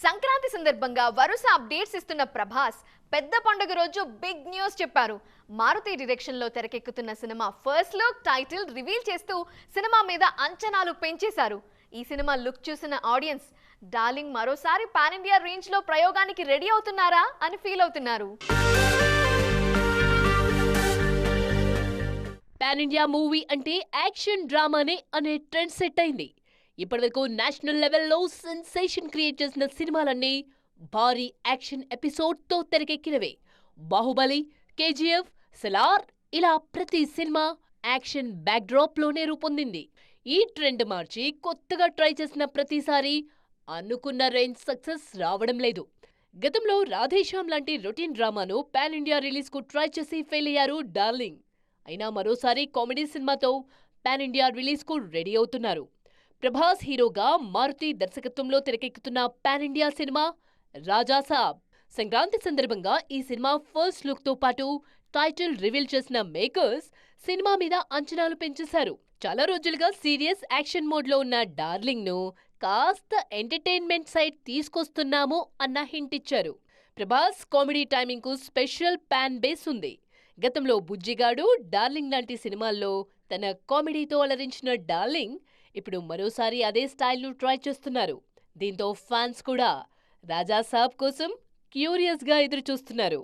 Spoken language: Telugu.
సంక్రాంతి సందర్భంగా వరుస అప్డేట్స్ ఇస్తున్న ప్రభాస్ పెద్ద పండుగ రోజు బిగ్ న్యూస్ చెప్పారు. మారుతి డైరెక్షన్ లో తెరకెక్కుతున్న cinema first look title reveal చేస్తూ సినిమా మీద అంచనాలు పెంచేశారు. ఈ సినిమా లుక్ చూసిన ఆడియన్స్ డార్లింగ్ మరోసారి పాన్ ఇండియా రేంజ్ లో ప్రయోగానికి రెడీ అవుతున్నారా అని ఫీల్ అవుతున్నారు. పాన్ ఇండియా మూవీ అంటే యాక్షన్ డ్రామానే అనే ట్రెండ్ సెట్ అయింది. ఇప్పటివరకు నేషనల్ లెవెల్లో సెన్సేషన్ క్రియేట్ చేసిన సినిమాలన్నీ భారీ యాక్షన్ ఎపిసోడ్తో తెరకెక్కినవే. బాహుబలి, కేజీఎఫ్, సలార్ ఇలా ప్రతి సినిమా యాక్షన్ బ్యాక్డ్రాప్లోనే రూపొందింది. ఈ ట్రెండ్ మార్చి కొత్తగా ట్రై చేసిన ప్రతిసారి అనుకున్న రేంజ్ సక్సెస్ రావడం లేదు. గతంలో రాధేశ్యామ్ లాంటి రొటీన్ డ్రామాను పాన్ ఇండియా రిలీజ్కు ట్రై చేసి ఫెయిల్ అయ్యారు డార్లింగ్. అయినా మరోసారి కామెడీ సినిమాతో పాన్ ఇండియా రిలీజ్కు రెడీ అవుతున్నారు. ప్రభాస్ హీరోగా మారుతి దర్శకత్వంలో తెరకెక్కుతున్న పాన్ ఇండియా సినిమా రాజా సాబ్. సంక్రాంతి సందర్భంగా ఈ సినిమా ఫస్ట్ లుక్ తో పాటు టైటిల్ రివీల్ చేసిన మేకర్స్ సినిమా మీద అంచనాలు పెంచేశారు. చాలా రోజులుగా సీరియస్ యాక్షన్ మోడ్ లో ఉన్న డార్లింగ్ ను కాస్త ఎంటర్టైన్మెంట్ సైడ్ తీసుకొస్తున్నాము అన్న హింట్ ఇచ్చారు. ప్రభాస్ కామెడీ టైమింగ్ కు స్పెషల్ ఫ్యాన్ బేస్ ఉంది. గతంలో బుజ్జిగాడు, డార్లింగ్ లాంటి సినిమాల్లో తన కామెడీతో అలరించిన డార్లింగ్ ఇప్పుడు మరోసారి అదే స్టైల్ను ట్రై చేస్తున్నారు. దీంతో ఫ్యాన్స్ కూడా రాజా సాబ్ కోసం క్యూరియస్గా ఎదురు చూస్తున్నారు.